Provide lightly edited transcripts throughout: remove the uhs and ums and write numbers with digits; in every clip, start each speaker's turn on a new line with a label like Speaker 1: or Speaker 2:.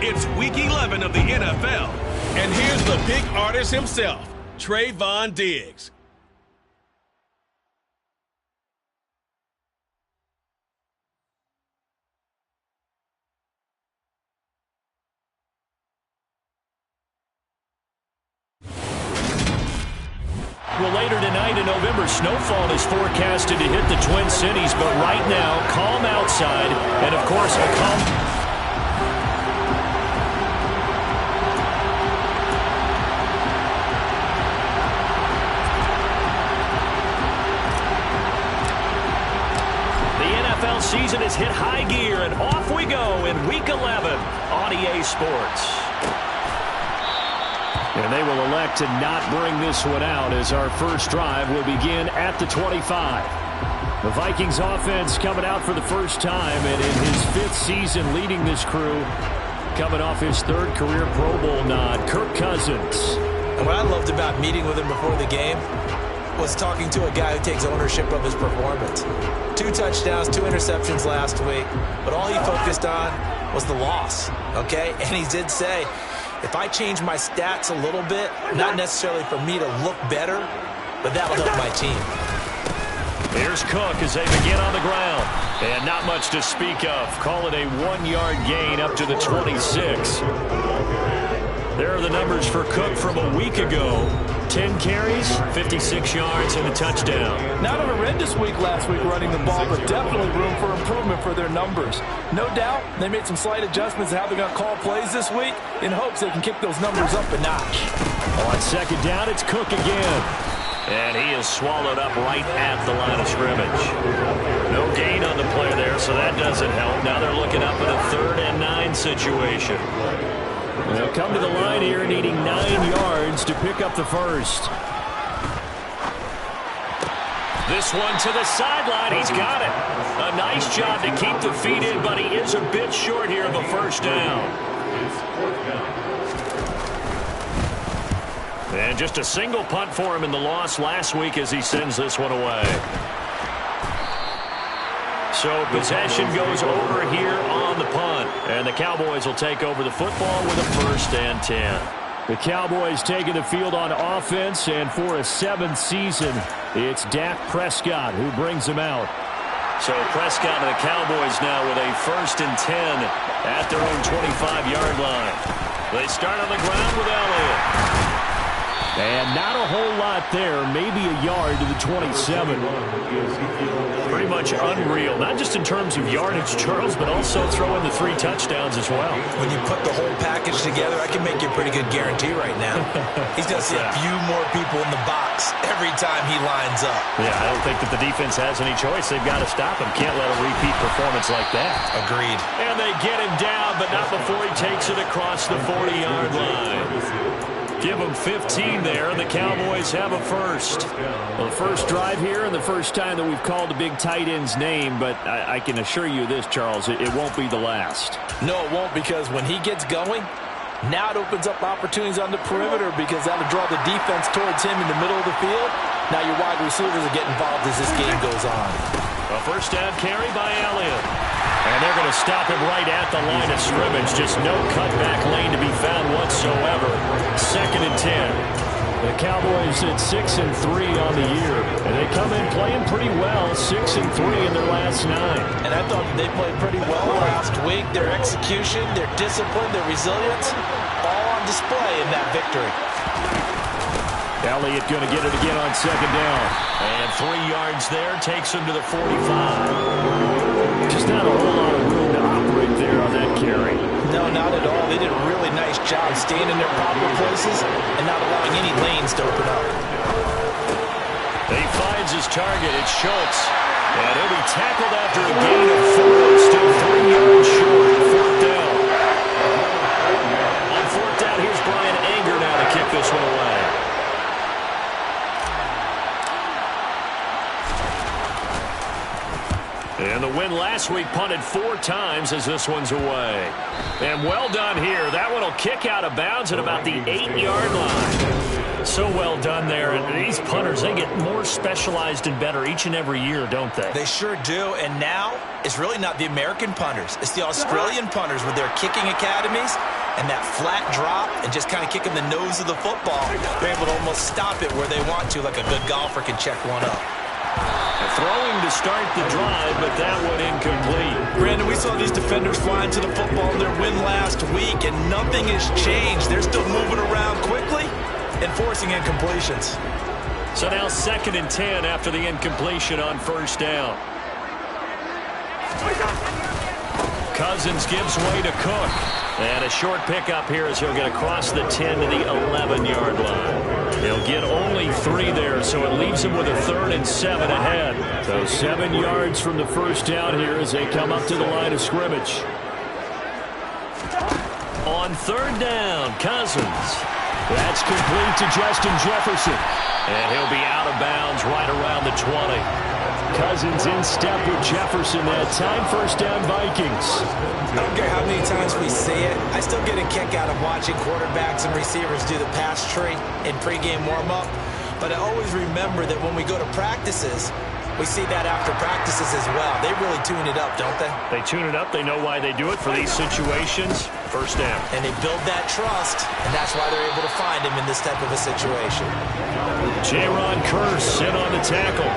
Speaker 1: It's Week 11 of the NFL. And here's the big artist himself, Trayvon Diggs.
Speaker 2: Well, later tonight in November, snowfall is forecasted to hit the Twin Cities, but right now, calm outside, and of course, a calm... The NFL season has hit high gear, and off we go in Week 11 on EA Sports. And they will elect to not bring this one out as our first drive will begin at the 25. The Vikings offense coming out for the first time, and in his 5th season leading this crew, coming off his 3rd career Pro Bowl nod, Kirk Cousins.
Speaker 3: And what I loved about meeting with him before the game was talking to a guy who takes ownership of his performance. 2 touchdowns, 2 interceptions last week, but all he focused on was the loss, okay? And he did say, if I change my stats a little bit, not necessarily for me to look better, but that'll help my team.
Speaker 2: Here's Cook as they begin on the ground. And not much to speak of. Call it a 1-yard gain up to the 26. There are the numbers for Cook from a week ago. 10 carries, 56 yards, and a touchdown.
Speaker 4: Not a horrendous week last week running the ball, but definitely room for improvement for their numbers. No doubt, they made some slight adjustments to how they're going to call plays this week in hopes they can kick those numbers up a notch.
Speaker 2: On 2nd down, it's Cook again. And he is swallowed up right at the line of scrimmage. No gain on the play there, so that doesn't help. Now they're looking up at a 3rd and 9 situation. They'll come to the line here needing 9 yards to pick up the first. This one to the sideline. He's got it. A nice job to keep the feet in, but he is a bit short here of a first down. And just a single punt for him in the loss last week as he sends this one away. So possession goes over here on the punt. And the Cowboys will take over the football with a 1st and 10. The Cowboys taking the field on offense, and for a 7th season, it's Dak Prescott who brings them out. So Prescott and the Cowboys now with a 1st and 10 at their own 25-yard line. They start on the ground with Elliott. And not a whole lot there, maybe a yard to the 27. Pretty much unreal, not just in terms of yardage, Charles, but also throw in the 3 touchdowns as well.
Speaker 3: When you put the whole package together, I can make you a pretty good guarantee right now. He's going to see a few more people in the box every time he lines up.
Speaker 2: Yeah, I don't think that the defense has any choice. They've got to stop him. Can't let a repeat performance like that.
Speaker 3: Agreed.
Speaker 2: And they get him down, but not before he takes it across the 40-yard line. Give them 15 there, and the Cowboys have a first. Well, the first drive here and the first time that we've called the big tight end's name, but I can assure you this, Charles, it won't be the last.
Speaker 4: No, it won't, because when he gets going, now it opens up opportunities on the perimeter because that'll draw the defense towards him in the middle of the field. Now your wide receivers will get involved as this game goes on.
Speaker 2: A first down carry by Elliott. And they're going to stop him right at the line of scrimmage. Just no cutback lane to be found whatsoever. 2nd and 10. The Cowboys at 6-3 on the year. And they come in playing pretty well. 6-3 in their last 9.
Speaker 3: And I thought they played pretty well last week. Their execution, their discipline, their resilience, all on display in that victory.
Speaker 2: Elliott going to get it again on 2nd down. And 3 yards there takes him to the 45. Just not a whole lot of room to operate there on that carry.
Speaker 3: No, not at all. They did a really nice job staying in their proper places and not allowing any lanes to open up.
Speaker 2: He finds his target. It's Schultz. And he'll be tackled after a gain of 4. Still 3 yards short. 4th down. On 4th down, here's Brian Anger now to kick this one away. And the win last week punted 4 times as this one's away. And well done here. That one will kick out of bounds at about the 8-yard line. So well done there. And these punters, they get more specialized and better each and every year, don't they?
Speaker 4: They sure do. And now it's really not the American punters. It's the Australian punters with their kicking academies and that flat drop and just kind of kicking the nose of the football. They're able to almost stop it where they want to, like a good golfer can check one up.
Speaker 2: Throwing to start the drive, but that one incomplete.
Speaker 4: Brandon, we saw these defenders flying to the football in their win last week, and nothing has changed. They're still moving around quickly and forcing incompletions.
Speaker 2: So now 2nd and 10 after the incompletion on 1st down. Cousins gives way to Cook. And a short pickup here as he'll get across the 10 to the 11-yard line. He'll get only 3 there, so it leaves him with a 3rd and 7 ahead. So 7 yards from the 1st down here as they come up to the line of scrimmage. On 3rd down, Cousins. That's complete to Justin Jefferson. And he'll be out of bounds right around the 20. Cousins in step with Jefferson that time. 1st down, Vikings.
Speaker 4: I don't care how many times we see it. I still get a kick out of watching quarterbacks and receivers do the pass tree in pregame warm-up. But I always remember that when we go to practices, we see that after practices as well. They really tune it up, don't they?
Speaker 2: They tune it up. They know why they do it for these situations. 1st down.
Speaker 4: And they build that trust, and that's why they're able to find him in this type of a situation.
Speaker 2: Jaron Kearse in on the tackle.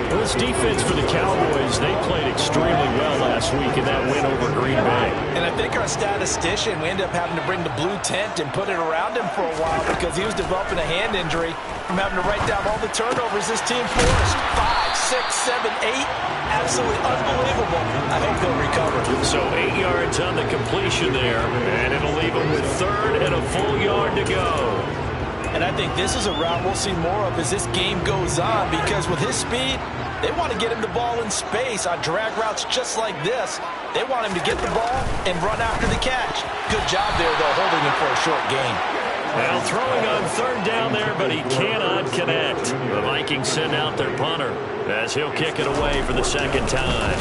Speaker 2: Well, this defense for the Cowboys, they played extremely well last week in that win over Green Bay.
Speaker 4: And I think our statistician, we ended up having to bring the blue tent and put it around him for a while because he was developing a hand injury from having to write down all the turnovers this team forced. 5, 6, 7, 8. Absolutely unbelievable. I hope they'll recover.
Speaker 2: So 8 yards on the completion there, and it'll leave him with 3rd and a full yard to go.
Speaker 4: And I think this is a route we'll see more of as this game goes on because with his speed, they want to get him the ball in space on drag routes just like this. They want him to get the ball and run after the catch. Good job there, though, holding him for a short gain.
Speaker 2: Well, throwing on 3rd down there, but he cannot connect. The Vikings send out their punter as he'll kick it away for the 2nd time.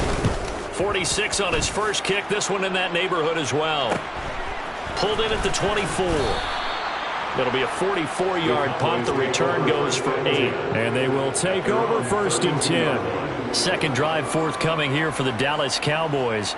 Speaker 2: 46 on his first kick. This one in that neighborhood as well. Pulled in at the 24. It'll be a 44-yard punt. The return goes for 8. And they will take over 1st and 10. 2nd drive forthcoming here for the Dallas Cowboys.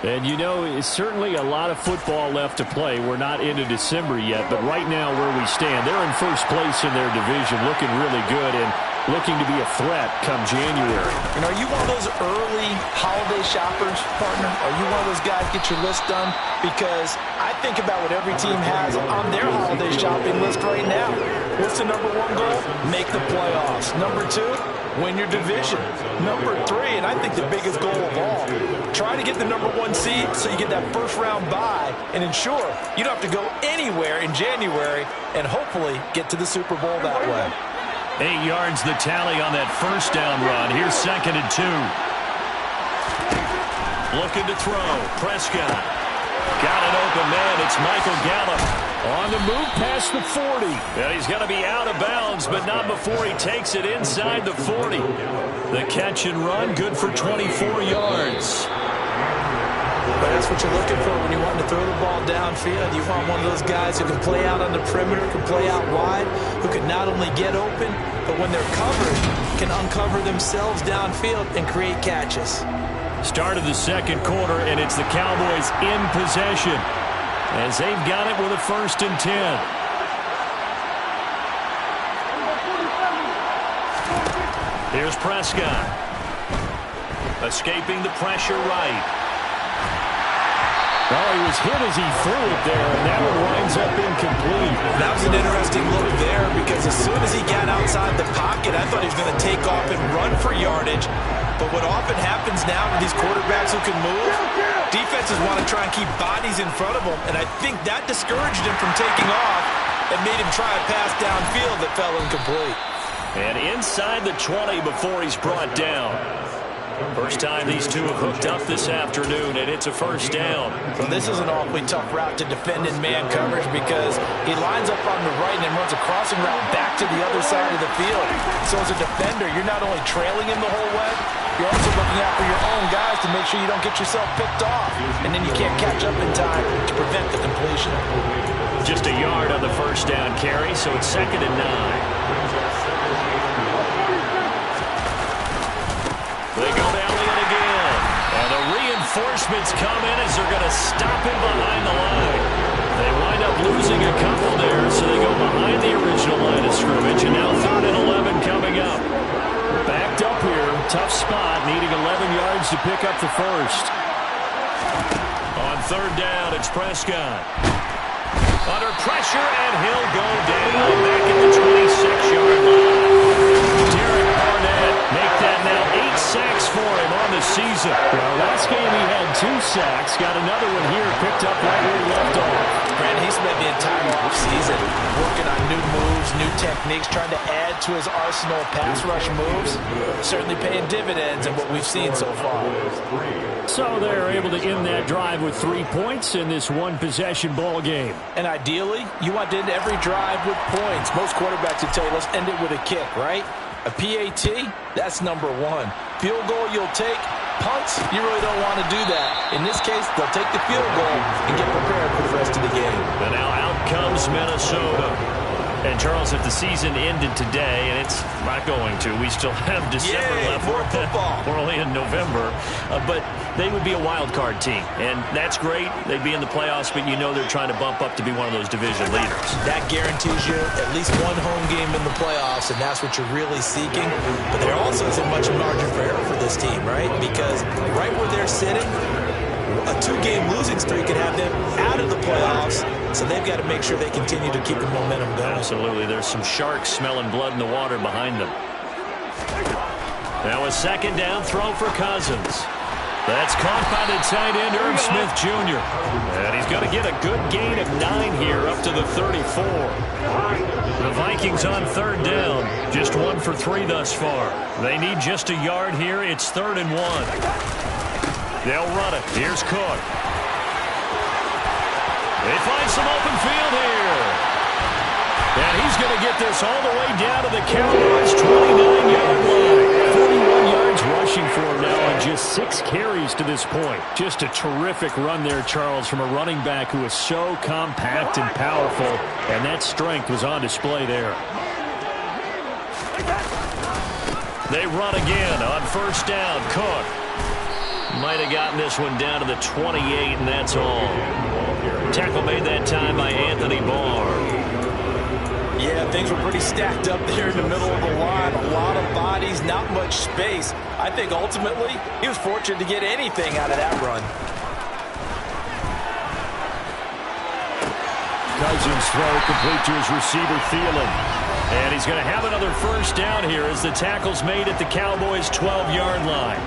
Speaker 2: And, you know, it's certainly a lot of football left to play. We're not into December yet, but right now where we stand, they're in 1st place in their division, looking really good and looking to be a threat come January.
Speaker 4: And are you one of those early holiday shoppers, partner? Are you one of those guys get your list done? Because I think about what every team has on their holiday shopping list right now. What's the number 1 goal? Make the playoffs. Number 2, win your division. Number 3, and I think the biggest goal of all, try to get the number 1 seed so you get that 1st round bye and ensure you don't have to go anywhere in January and hopefully get to the Super Bowl that way.
Speaker 2: 8 yards the tally on that 1st down run. Here's 2nd and 2. Looking to throw. Prescott. Got an open man. It's Michael Gallup. On the move past the 40. And he's going to be out of bounds, but not before he takes it inside the 40. The catch and run, good for 24 yards.
Speaker 4: But that's what you're looking for when you want to throw the ball downfield. You want one of those guys who can play out on the perimeter, can play out wide, who can not only get open, but when they're covered, can uncover themselves downfield and create catches.
Speaker 2: Start of the 2nd quarter, and it's the Cowboys in possession as they've got it with a 1st and 10. Here's Prescott. Escaping the pressure right. Well, he was hit as he threw it there, and that one winds up incomplete.
Speaker 4: That was an interesting look there because as soon as he got outside the pocket, I thought he was going to take off and run for yardage. But what often happens now with these quarterbacks who can move, defenses want to try and keep bodies in front of them, and I think that discouraged him from taking off and made him try a pass downfield that fell incomplete.
Speaker 2: And inside the 20 before he's brought down. First time these two have hooked up this afternoon, and it's a 1st down.
Speaker 4: So this is an awfully tough route to defend in man coverage because he lines up on the right and then runs a crossing route back to the other side of the field. So as a defender, you're not only trailing him the whole way, you're also looking out for your own guys to make sure you don't get yourself picked off. And then you can't catch up in time to prevent the completion.
Speaker 2: just a yard on the first down carry, so it's 2nd and 9. They go to Elliott again. And the reinforcements come in as they're going to stop him behind the line. They wind up losing a couple there, so they go behind the original line of scrimmage, and now 3rd and 11 coming up. Backed up here, tough spot, needing 11 yards to pick up the first. On 3rd down, it's Prescott. Under pressure, and he'll go down back at the 26-yard line. Derek Barnett make that now 8 sacks for him on the season.
Speaker 5: Well, last game he had 2 sacks. Got another one here, picked up right where he left off.
Speaker 4: Brandon, he spent the entire offseason working on new moves, new techniques, trying to add to his arsenal of pass rush moves. Certainly paying dividends in what we've seen so far.
Speaker 5: So they're able to end that drive with 3 points in this one-possession ball game.
Speaker 4: And ideally, you want to end every drive with points. Most quarterbacks would tell you, let's end it with a kick, right? A PAT, that's number 1. Field goal you'll take. Punts, you really don't want to do that. In this case, they'll take the field goal and get prepared for the rest of the game.
Speaker 2: And now out comes Minnesota. And, Charles, if the season ended today, and it's not going to, we still have December left.
Speaker 4: More football.
Speaker 2: We're only in November. But they would be a wild card team. And that's great. They'd be in the playoffs, but you know they're trying to bump up to be one of those division leaders.
Speaker 4: That guarantees you at least one home game in the playoffs, and that's what you're really seeking. But there also isn't much margin for error for this team, right? Because right where they're sitting, a 2-game losing streak could have them out of the playoffs, so they've got to make sure they continue to keep the momentum going.
Speaker 2: Absolutely. There's some sharks smelling blood in the water behind them. Now a 2nd down throw for Cousins. That's caught by the tight end, Irv Smith Jr. And he's going to get a good gain of 9 here up to the 34. The Vikings on 3rd down. Just 1 for 3 thus far. They need just a yard here. It's 3rd and 1. They'll run it. Here's Cook. They find some open field here. And he's going to get this all the way down to the Cowboys' 29-yard line. 41 yards rushing for him now on just 6 carries to this point. Just a terrific run there, Charles, from a running back who is so compact and powerful. And that strength was on display there. They run again on 1st down. Cook might have gotten this one down to the 28, and that's all. Tackle made that time by Anthony Barr.
Speaker 4: Yeah, things were pretty stacked up there in the middle of the line. A lot of bodies, not much space. I think ultimately he was fortunate to get anything out of that run.
Speaker 2: Cousins throw complete to his receiver, Thielen. And he's going to have another 1st down here as the tackle's made at the Cowboys' 12-yard line.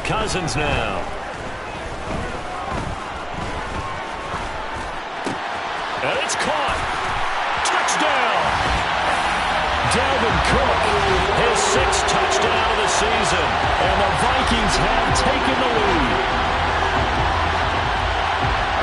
Speaker 2: Cousins now. And it's caught. Touchdown. Dalvin Cook, his 6th touchdown of the season. And the Vikings have taken the lead.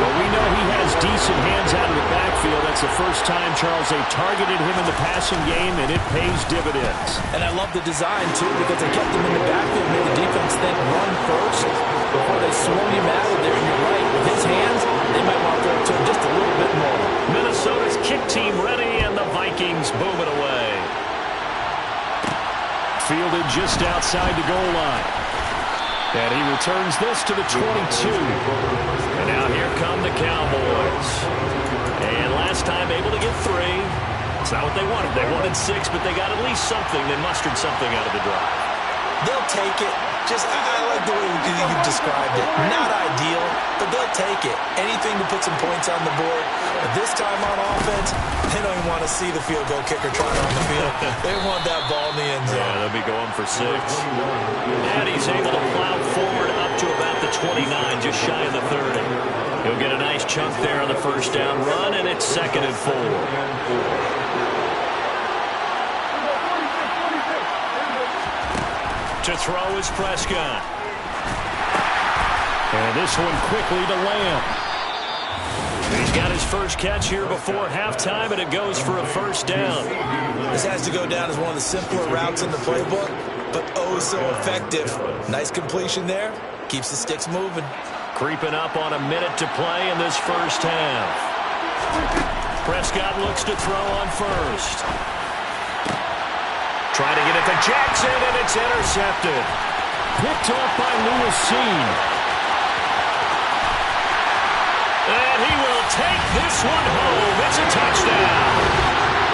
Speaker 2: Well, we know he has decent hands out of the backfield. That's the first time, Charles, they've targeted him in the passing game, and it pays dividends.
Speaker 4: And I love the design, too, because they kept him in the backfield, made the defense think run first before they swung him out of there. And you're right, with his hands, they might want to throw it to him just a little bit more.
Speaker 2: Minnesota's kick team ready, and the Vikings boom it away. Fielded just outside the goal line. And he returns this to the 22. And now here come the Cowboys. And last time able to get 3. It's not what they wanted. They wanted 6, but they got at least something. They mustered something out of the drive.
Speaker 4: They'll take it. I like the way you described it. Not ideal, but they'll take it. Anything to put some points on the board. But this time on offense, they don't even want to see the field goal kicker trying on the field. They want that ball in the end zone.
Speaker 2: Yeah, they'll be going for 6. And he's able to plow forward up to about the 29, just shy of the 30. He'll get a nice chunk there on the 1st down run, and it's 2nd and 4. To throw is Prescott. And this one quickly to Lamb. He's got his first catch here before halftime, and it goes for a first down.
Speaker 3: This has to go down as one of the simpler routes in the playbook, but oh so effective. Nice completion there. Keeps the sticks moving.
Speaker 2: Creeping up on a minute to play in this first half. Prescott looks to throw on first. Trying to get it to Jackson, and it's intercepted.
Speaker 5: Picked off by Lewis Cine.
Speaker 2: And he will take this one home. It's a touchdown.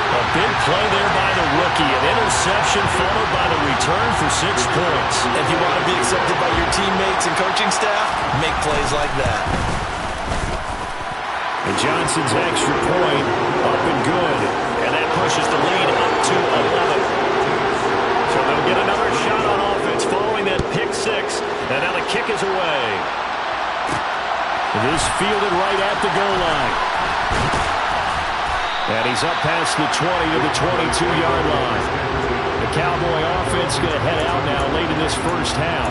Speaker 2: A big play there by the rookie. An interception followed by the return for 6 points.
Speaker 3: If you want to be accepted by your teammates and coaching staff, make plays like that.
Speaker 2: And Johnson's extra point up and good. And that pushes the lead up to 11. So they'll get another shot on offense following that pick 6. And now the kick is away.
Speaker 5: This fielded right at the goal line.
Speaker 2: And he's up past the 20 to the 22-yard line.
Speaker 5: The Cowboy offense going to head out now late in this first half.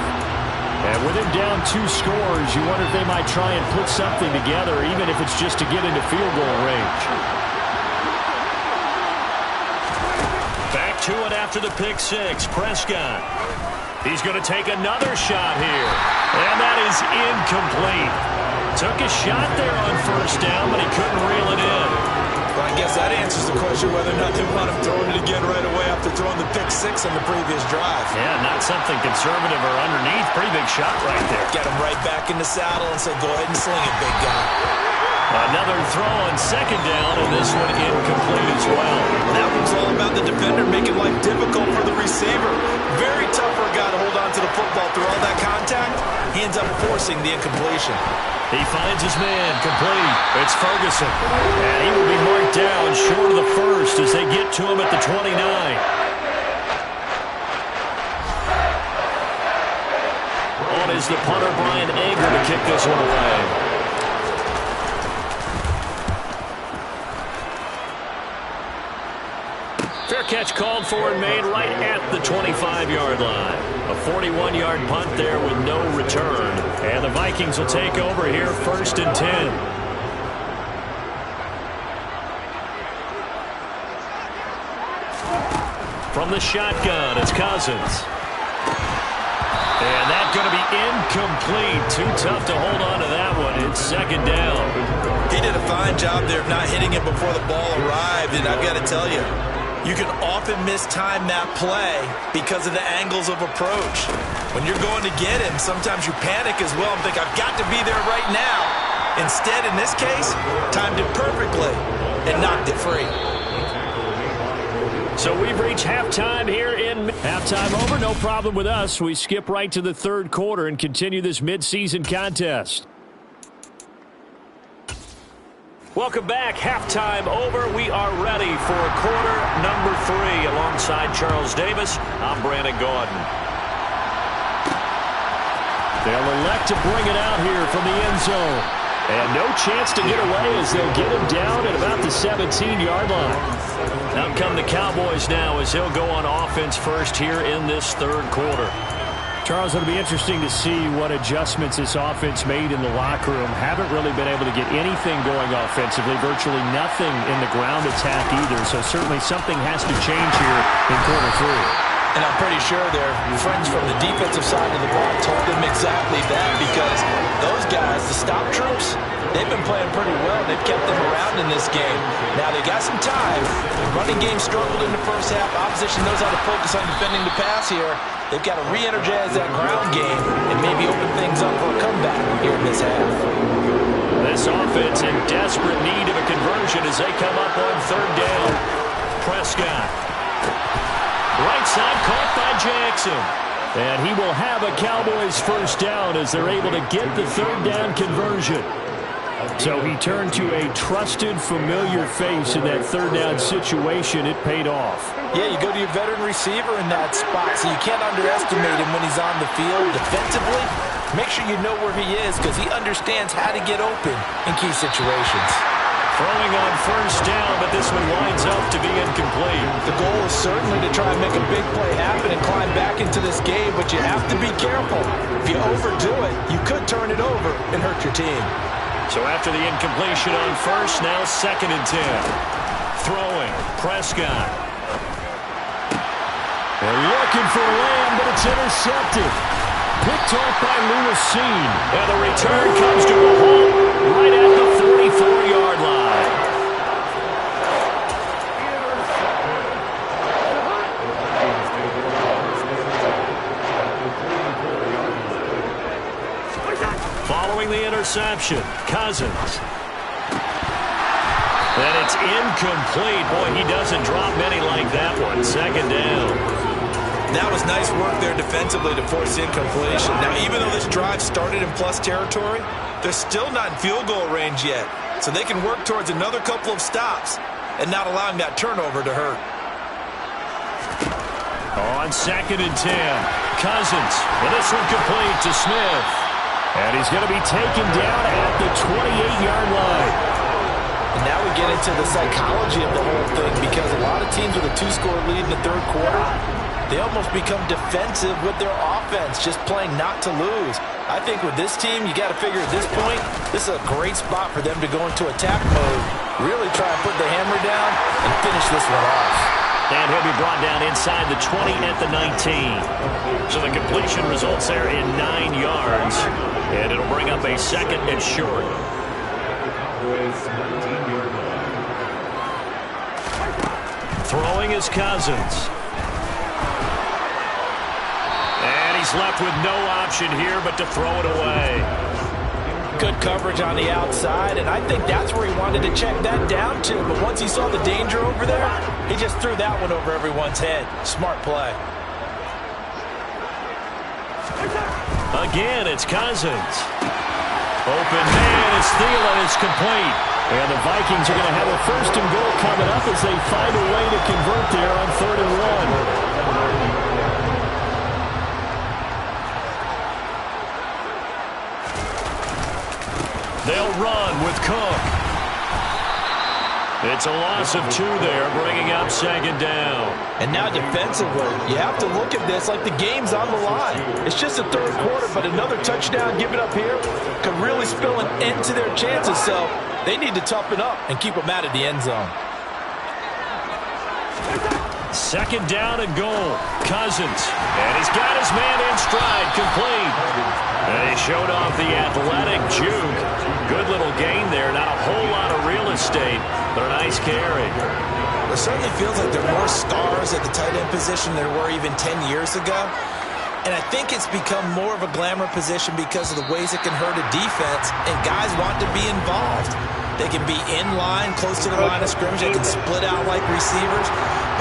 Speaker 5: And with him down 2 scores, you wonder if they might try and put something together, even if it's just to get into field goal range.
Speaker 2: Back to it after the pick 6. Prescott. He's going to take another shot here. And that is incomplete. Took a shot there on first down, but he couldn't reel it in.
Speaker 3: Well, I guess that answers the question whether or not they want him throwing it again right away after throwing the pick 6 on the previous drive.
Speaker 2: Yeah, not something conservative or underneath. Pretty big shot right there.
Speaker 3: Get him right back in the saddle and say, go ahead and sling it, big guy.
Speaker 2: Another throw on second down, and this one incomplete as well.
Speaker 3: That one's all about the defender making life difficult for the receiver. Very tough for a guy to hold on to the football through all that contact. He ends up forcing the incompletion.
Speaker 2: He finds his man, complete. It's Ferguson. And he will be marked down short of the first as they get to him at the 29. On is the punter, Brian Anger, to kick this one away. Fair catch called for and made right at the 25-yard line. A 41-yard punt there with no return. And the Vikings will take over here, 1st and 10. From the shotgun, it's Cousins. And that's going to be incomplete. Too tough to hold on to that one. It's 2nd down.
Speaker 3: He did a fine job there of not hitting it before the ball arrived, and I've got to tell you, you can often mistime that play because of the angles of approach. When you're going to get him, sometimes you panic as well and think, I've got to be there right now. Instead, in this case, timed it perfectly and knocked it free.
Speaker 2: So we've reached halftime here in...
Speaker 5: Halftime over, no problem with us. We skip right to the 3rd quarter and continue this midseason contest.
Speaker 2: Welcome back. Halftime over. We are ready for quarter number 3. Alongside Charles Davis, I'm Brandon Gaudin.
Speaker 5: They'll elect to bring it out here from the end zone. And no chance to get away as they'll get him down at about the 17-yard line.
Speaker 2: Out come the Cowboys now as he'll go on offense first here in this 3rd quarter.
Speaker 5: Charles, it'll be interesting to see what adjustments this offense made in the locker room. Haven't really been able to get anything going offensively, virtually nothing in the ground attack either. So certainly something has to change here in quarter 3.
Speaker 3: And I'm pretty sure their friends from the defensive side of the ball told them exactly that, because those guys, the stop troops, they've been playing pretty well. They've kept them around in this game. Now they got some time. The running game struggled in the first half. Opposition knows how to focus on defending the pass here. They've got to re-energize that ground game and maybe open things up for a comeback here in this half.
Speaker 2: This offense in desperate need of a conversion as they come up on 3rd down. Prescott. Right side caught by Jackson.
Speaker 5: And he will have a Cowboys first down as they're able to get the 3rd down conversion. So he turned to a trusted, familiar face in that 3rd down situation. It paid off.
Speaker 3: Yeah, you go to your veteran receiver in that spot, so you can't underestimate him when he's on the field defensively. Make sure you know where he is because he understands how to get open in key situations.
Speaker 2: Throwing on first down, but this one winds up to be incomplete.
Speaker 3: The goal is certainly to try and make a big play happen and climb back into this game, but you have to be careful. If you overdo it, you could turn it over and hurt your team.
Speaker 2: So after the incompletion on first, now 2nd and 10. Throwing, Prescott.
Speaker 5: They're looking for Lamb, but it's intercepted. Picked off by Lewis Cine.
Speaker 2: And the return comes to a halt right at the 44-yard line. Following the interception, Cousins. And it's incomplete. Boy, he doesn't drop many like that one. 2nd down.
Speaker 3: That was nice work there defensively to force incompletion. Now, even though this drive started in plus territory, they're still not in field goal range yet. So they can work towards another couple of stops and not allowing that turnover to hurt.
Speaker 2: On 2nd and 10, Cousins. And this one complete to Smith.
Speaker 5: And he's going to be taken down at the 28-yard line.
Speaker 4: And now we get into the psychology of the whole thing, because a lot of teams with a 2-score lead in the 3rd quarter, they almost become defensive with their offense, just playing not to lose. I think with this team, you got to figure at this point, this is a great spot for them to go into attack mode, really try and put the hammer down and finish this one off.
Speaker 2: And he'll be brought down inside the 20 at the 19. So the completion results there in 9 yards. And it'll bring up a 2nd and short. Throwing is Cousins. And he's left with no option here but to throw it away.
Speaker 4: Good coverage on the outside, and I think that's where he wanted to check that down to. But once he saw the danger over there, he just threw that one over everyone's head. Smart play.
Speaker 2: Again, it's Cousins. Open man is Thielen is complete. And the Vikings are going to have a 1st and goal coming up as they find a way to convert there on 3rd and 1. They'll run with Cook. It's a loss of 2 there, bringing up 2nd down.
Speaker 4: And now defensively, you have to look at this like the game's on the line. It's just the 3rd quarter, but another touchdown given up here could really spill an end to their chances. So they need to toughen up and keep them out of the end zone.
Speaker 2: 2nd down and goal. Cousins. And he's got his man in stride, complete. And he showed off the athletic juke. Good little gain there. Not a whole lot of real estate, but a nice carry.
Speaker 3: It certainly feels like there are more stars at the tight end position than there were even 10 years ago. And I think it's become more of a glamour position because of the ways it can hurt a defense, and guys want to be involved. They can be in line, close to the line of scrimmage. They can split out like receivers.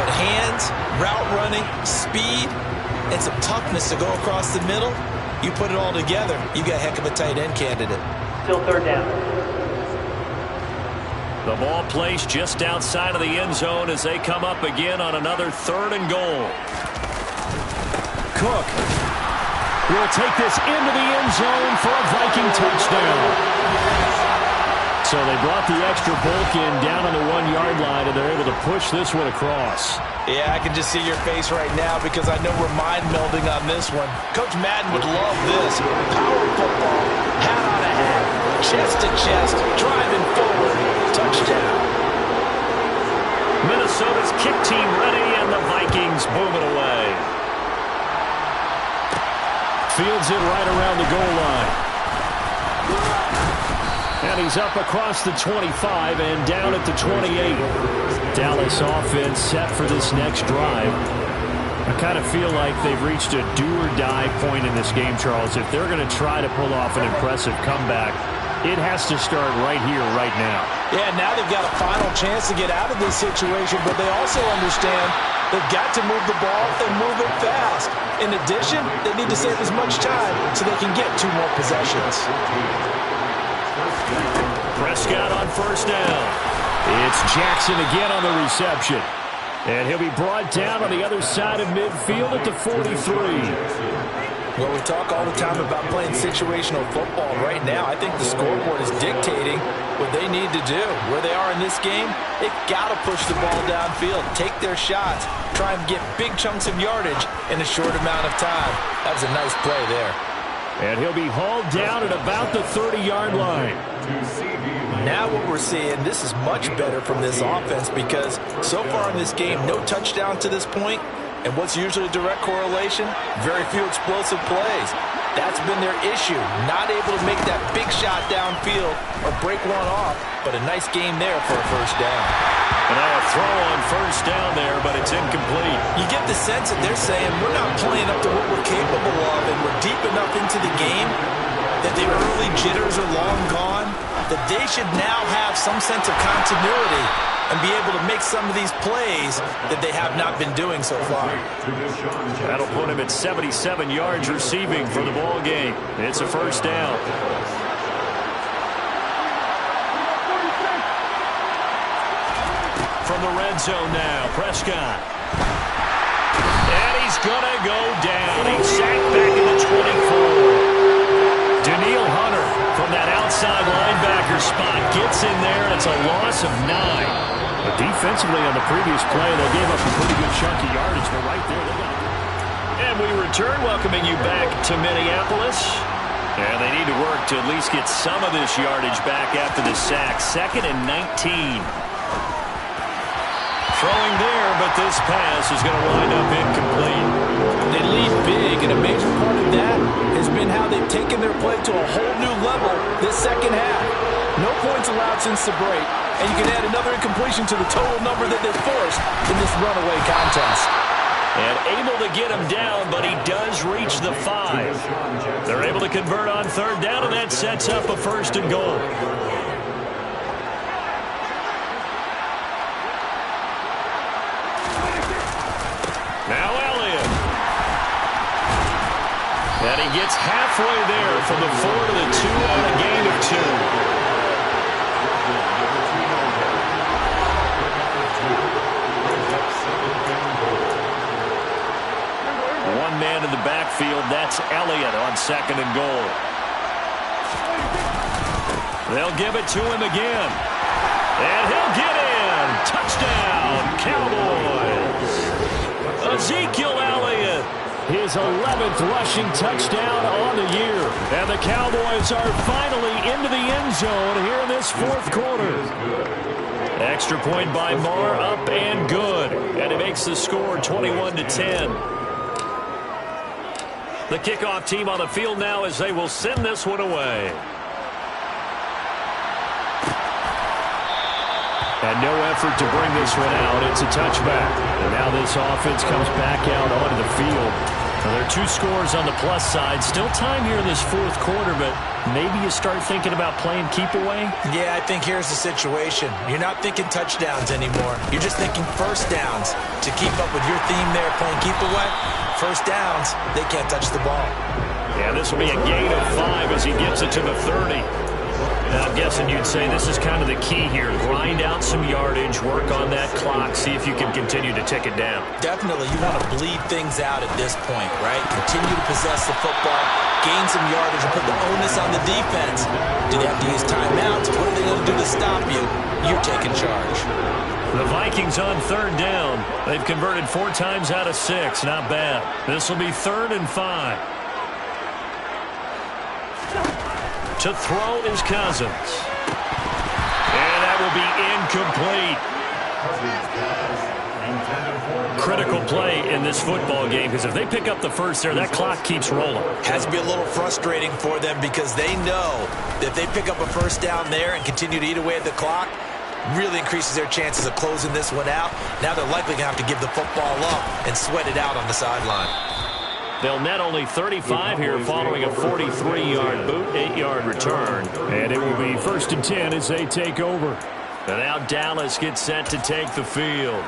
Speaker 3: But hands, route running, speed, and some toughness to go across the middle, you put it all together, you got a heck of a tight end candidate.
Speaker 6: Still 3rd down.
Speaker 2: The ball placed just outside of the end zone as they come up again on another 3rd and goal.
Speaker 5: Cook will take this into the end zone for a Viking touchdown. So they brought the extra bulk in down on the 1-yard line, and they're able to push this one across.
Speaker 4: Yeah, I can just see your face right now because I know we're mind melding on this one. Coach Madden would love this. Power football, hat on a hat, chest to chest, driving forward, touchdown.
Speaker 2: Minnesota's kick team ready, and the Vikings boom it away.
Speaker 5: Fields it right around the goal line. And he's up across the 25 and down at the 28. Dallas offense set for this next drive. I kind of feel like they've reached a do-or-die point in this game, Charles. If they're going to try to pull off an impressive comeback, it has to start right here, right now.
Speaker 4: Yeah, now they've got a final chance to get out of this situation, but they also understand they've got to move the ball and move it fast. In addition, they need to save as much time so they can get 2 more possessions.
Speaker 2: Prescott on 1st down.
Speaker 5: It's Jackson again on the reception. And he'll be brought down on the other side of midfield at the 43.
Speaker 4: Well, we talk all the time about playing situational football. Right now, I think the scoreboard is dictating what they need to do. Where they are in this game, they've got to push the ball downfield, take their shots, try and get big chunks of yardage in a short amount of time. That was a nice play there.
Speaker 5: And he'll be hauled down at about the 30-yard line.
Speaker 4: Now what we're seeing, this is much better from this offense because so far in this game, no touchdown to this point. And what's usually a direct correlation? Very few explosive plays. That's been their issue. Not able to make that big shot downfield or break one off, but a nice game there for a first down.
Speaker 2: And now a throw on first down there, but it's incomplete.
Speaker 4: You get the sense that they're saying we're not playing up to what we're capable of, and we're deep enough into the game that the early jitters are long gone, that they should now have some sense of continuity and be able to make some of these plays that they have not been doing so far.
Speaker 2: That'll put him at 77 yards receiving for the ball game. It's a first down. From the red zone now, Prescott. And he's going to go down. He's sacked back in the 24. Danielle Hunter from that outside linebacker spot gets in there. It's a loss of 9.
Speaker 5: But defensively on the previous play, they gave up a pretty good chunky yardage, but right there they got it.
Speaker 2: And we return, welcoming you back to Minneapolis. And they need to work to at least get some of this yardage back after the sack. 2nd and 19. Throwing there, but this pass is going to wind up incomplete.
Speaker 4: They lead big, and a major part of that has been how they've taken their play to a whole new level this second half. No points allowed since the break, and you can add another incompletion to the total number that they forced in this runaway contest.
Speaker 2: And able to get him down, but he does reach the 5. They're able to convert on third down, and that sets up a first and goal. Now Elliott. And he gets halfway there from the 4 to the 2 on a gain of 2. One man in the backfield, that's Elliott on 2nd and goal. They'll give it to him again. And he'll get in. Touchdown, Cowboys. Ezekiel Elliott.
Speaker 5: His 11th rushing touchdown on the year. And the Cowboys are finally into the end zone here in this 4th quarter.
Speaker 2: Extra point by Marr, up and good. And it makes the score 21-10. The kickoff team on the field now as they will send this one away.
Speaker 5: And no effort to bring this one out. It's a touchback. And now this offense comes back out onto the field.
Speaker 2: Well, there are 2 scores on the plus side. Still time here in this 4th quarter, but maybe you start thinking about playing keep away?
Speaker 4: Yeah, I think here's the situation. You're not thinking touchdowns anymore. You're just thinking first downs. To keep up with your theme there, playing keep away, first downs, they can't touch the ball.
Speaker 2: Yeah, this will be a gain of 5 as he gets it to the 30. Now, I'm guessing you'd say this is kind of the key here. Grind out some yardage, work on that clock, see if you can continue to tick it down.
Speaker 4: Definitely, you want to bleed things out at this point, right? Continue to possess the football, gain some yardage, and put the onus on the defense. Do they have to use timeouts? What are they going to do to stop you? You're taking charge.
Speaker 2: The Vikings on third down. They've converted 4 times out of 6. Not bad. This will be 3rd and 5. To throw is Cousins. And that will be incomplete. Critical play in this football game because if they pick up the first there, that clock keeps rolling.
Speaker 4: Has to be a little frustrating for them because they know that if they pick up a first down there and continue to eat away at the clock, really increases their chances of closing this one out. Now they're likely going to have to give the football up and sweat it out on the sideline.
Speaker 2: They'll net only 35 here following a 43-yard boot, 8-yard return.
Speaker 5: And it will be 1st and 10 as they take over.
Speaker 2: And now Dallas gets set to take the field.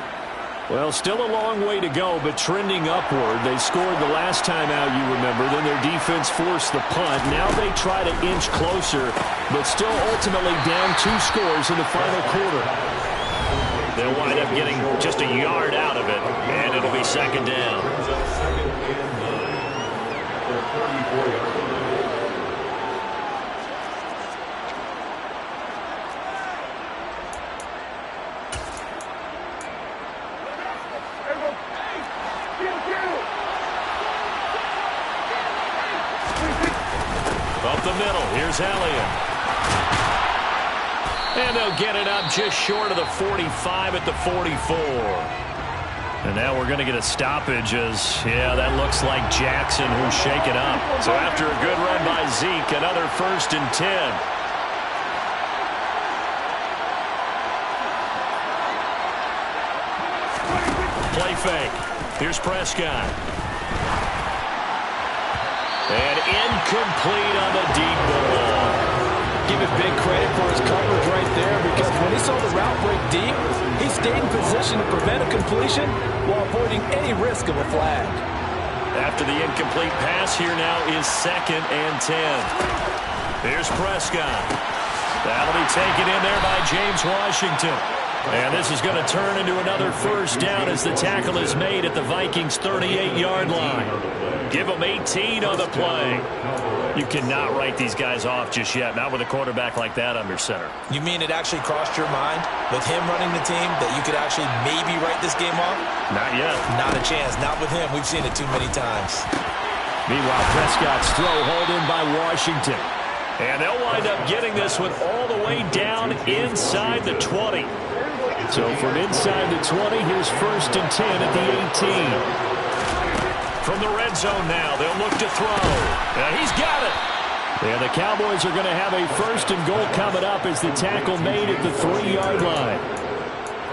Speaker 5: Well, still a long way to go, but trending upward. They scored the last time out, you remember. Then their defense forced the punt. Now they try to inch closer, but still ultimately down 2 scores in the final quarter.
Speaker 2: They'll wind up getting just a yard out of it, and it'll be 2nd down. the middle. Here's Elliott. And they'll get it up just short of the 45 at the 44. And now we're going to get a stoppage as, yeah, that looks like Jackson who's shaken up. So after a good run by Zeke, another 1st and 10. Play fake. Here's Prescott. And incomplete on the deep ball.
Speaker 4: Give it big credit for his coverage right there, because when he saw the route break deep, he stayed in position to prevent a completion while avoiding any risk of a flag.
Speaker 2: After the incomplete pass, here now is 2nd and 10. Here's Prescott. That'll be taken in there by James Washington. And this is going to turn into another 1st down as the tackle is made at the Vikings' 38-yard line. Give them 18 on the play. You cannot write these guys off just yet, not with a quarterback like that under center.
Speaker 3: You mean it actually crossed your mind with him running the team that you could actually maybe write this game off?
Speaker 2: Not yet.
Speaker 3: Not a chance. Not with him. We've seen it too many times.
Speaker 2: Meanwhile, Prescott's throw hauled in by Washington. And they'll wind up getting this one all the way down inside the 20. So from inside the 20, here's 1st and 10 at the 18. From the red zone now, they'll look to throw. He's got it. And the Cowboys are going to have a 1st and goal coming up as the tackle made at the 3-yard line.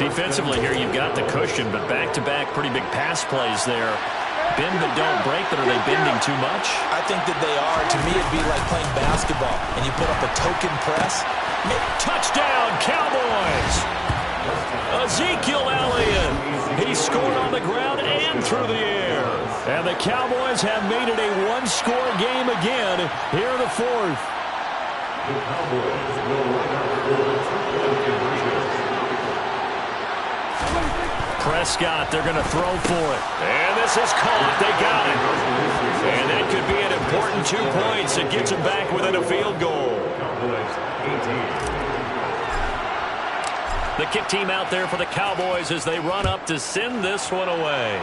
Speaker 2: Defensively here, you've got the cushion, but back-to-back pretty big pass plays there. Bend but don't break, but are they bending too much?
Speaker 3: I think that they are. To me, it'd be like playing basketball, and you put up a token press.
Speaker 2: Touchdown, Cowboys! Ezekiel Elliott. He scored on the ground and through the air. And the Cowboys have made it a 1-score game again here in the 4th. Prescott, they're going to throw for it. And this is caught. They got it. And that could be an important 2 points. It gets them back within a field goal. The kick team out there for the Cowboys as they run up to send this one away.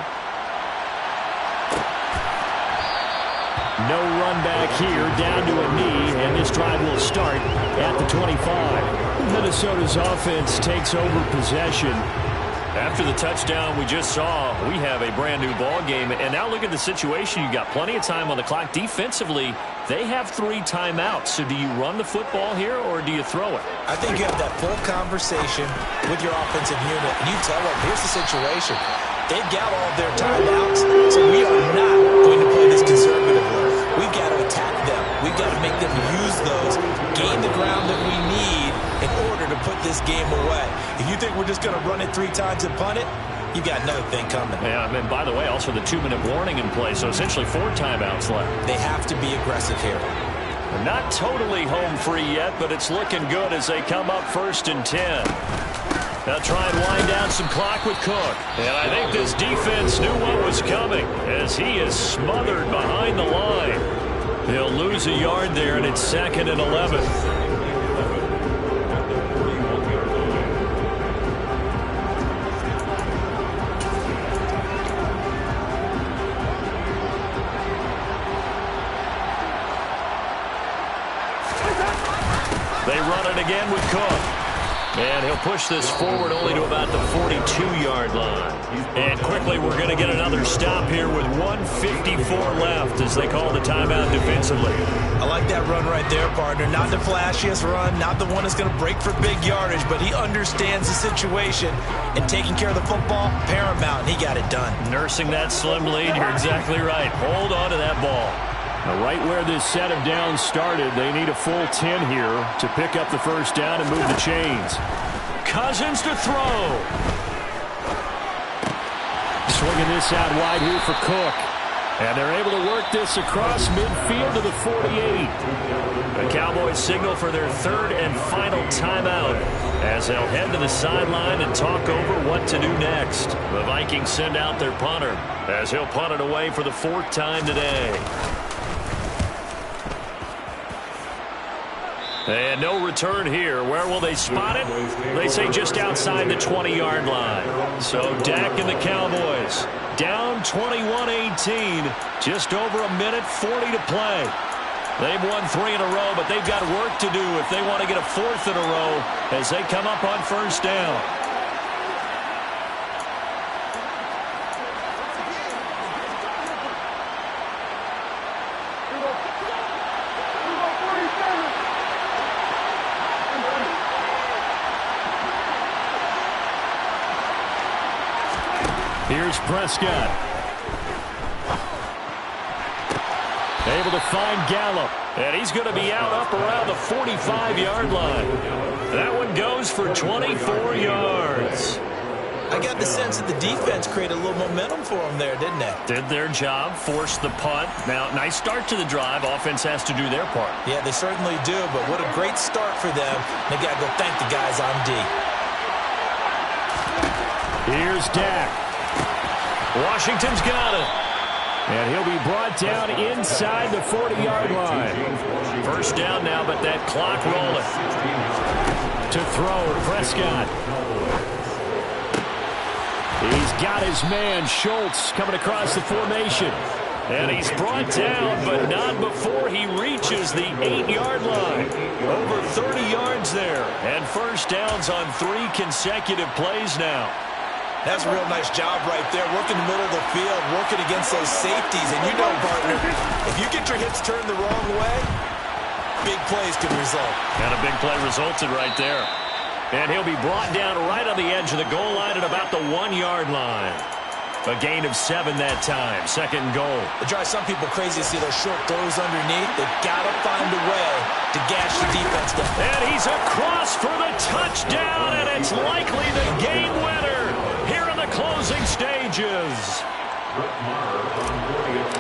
Speaker 2: No run back here, down to a knee, and this drive will start at the 25. Minnesota's offense takes over possession. After the touchdown we just saw, we have a brand new ball game. And now look at the situation. You've got plenty of time on the clock. Defensively, they have 3 timeouts. So do you run the football here or do you throw it?
Speaker 3: I think you have that full conversation with your offensive unit, and you tell them, here's the situation. They've got all of their timeouts, so we are not going to play this conservatively. We've got to attack them. We've got to make them use those, gain the ground that we need in order to put this game away. If you think we're just going to run it 3 times and punt it, you got another thing coming.
Speaker 2: Yeah, and by the way, also the 2-minute warning in play, so essentially 4 timeouts left.
Speaker 3: They have to be aggressive here.
Speaker 2: Not totally home free yet, but it's looking good as they come up 1st and 10. They'll try and wind down some clock with Cook. And I think this defense knew what was coming as he is smothered behind the line. He'll lose a yard there, and it's 2nd and 11. They run it again with Cook. And he'll push this forward only to about the 42-yard line. And quickly, we're going to get another stop here with 1:54 left as they call the timeout defensively.
Speaker 3: I like that run right there, partner. Not the flashiest run, not the one that's going to break for big yardage, but he understands the situation, and taking care of the football, paramount, and he got it done.
Speaker 2: Nursing that slim lead, you're exactly right. Hold on to that ball.
Speaker 5: Now, right where this set of downs started, they need a full 10 here to pick up the 1st down and move the chains.
Speaker 2: Cousins to throw.
Speaker 5: Swinging this out wide here for Cook. And they're able to work this across midfield to the 48.
Speaker 2: The Cowboys signal for their 3rd and final timeout as they'll head to the sideline and talk over what to do next. The Vikings send out their punter as he'll punt it away for the 4th time today. And no return here. Where will they spot it? They say just outside the 20-yard line. So Dak and the Cowboys down 21-18. Just over a minute 40 to play. They've won 3 in a row, but they've got work to do if they want to get a 4th in a row as they come up on first down. Here's Prescott. Able to find Gallup. And he's going to be out up around the 45-yard line. That one goes for 24 yards.
Speaker 3: I got the sense that the defense created a little momentum for them there, didn't they?
Speaker 2: Did their job, forced the punt. Now, nice start to the drive. Offense has to do their part.
Speaker 3: Yeah, they certainly do, but what a great start for them. They got to go thank the guys on D.
Speaker 2: Here's Dak. Washington's got it. And he'll be brought down inside the 40-yard line. First down now, but that clock rolling. To throw, Prescott. He's got his man, Schultz, coming across the formation. And he's brought down, but not before he reaches the 8-yard line. Over 30 yards there. And first downs on 3 consecutive plays now.
Speaker 3: That's a real nice job right there, working the middle of the field, working against those safeties. And you know, partner, if you get your hips turned the wrong way, big plays can result.
Speaker 2: And a big play resulted right there. And he'll be brought down right on the edge of the goal line at about the 1-yard line. A gain of 7 that time, 2nd and goal.
Speaker 3: It drives some people crazy to see those short throws underneath. They've got to find a way to gash the defense down.
Speaker 2: And he's across for the touchdown, and it's likely the game winner here in the closing stages.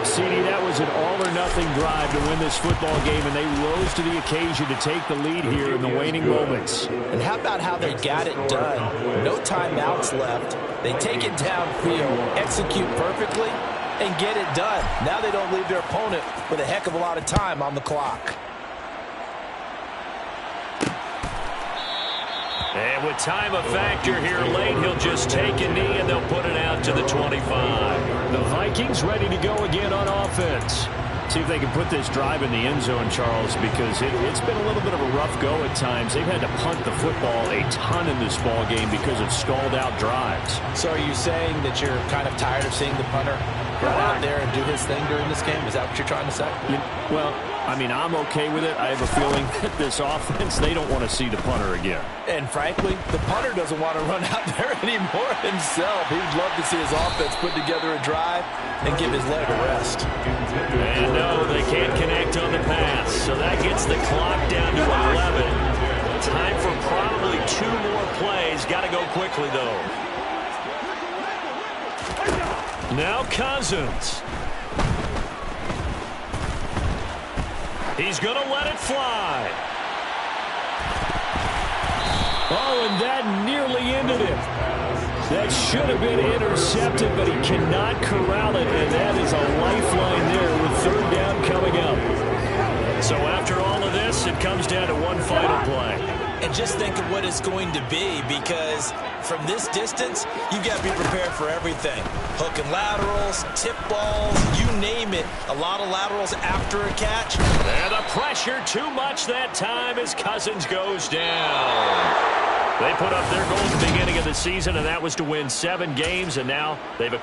Speaker 2: CD, that was an all-or-nothing drive to win this football game, and they rose to the occasion to take the lead here in the waning moments.
Speaker 3: And how about how they got it done? No timeouts left. They take it downfield, execute perfectly, and get it done. Now they don't leave their opponent with a heck of a lot of time on the clock.
Speaker 2: And with time a factor here late, he'll just take a knee and they'll put it out to the 25. The Vikings ready to go again on offense. See if they can put this drive in the end zone, Charles, because it's been a little bit of a rough go at times. They've had to punt the football a ton in this ball game because of stalled out drives.
Speaker 3: So are you saying that you're kind of tired of seeing the punter run out there and do his thing during this game? Is that what you're trying to say?
Speaker 2: Well, I mean, I'm okay with it. I have a feeling that this offense, they don't want to see the punter again.
Speaker 3: And frankly, the punter doesn't want to run out there anymore himself. He would love to see his offense put together a drive and give his leg a rest.
Speaker 2: And no, they can't connect on the pass. So that gets the clock down to 11. Time for probably 2 more plays. Got to go quickly, though. Now Cousins. He's going to let it fly. Oh, and that nearly ended it. That should have been intercepted, but he cannot corral it, and that is a lifeline there with 3rd down coming up. So after all of this, it comes down to one final play.
Speaker 3: And just think of what it's going to be, because from this distance, you've got to be prepared for everything. Hook and laterals, tip balls, you name it. A lot of laterals after a catch.
Speaker 2: And the pressure too much that time as Cousins goes down. They put up their goal at the beginning of the season, and that was to win 7 games, and now they've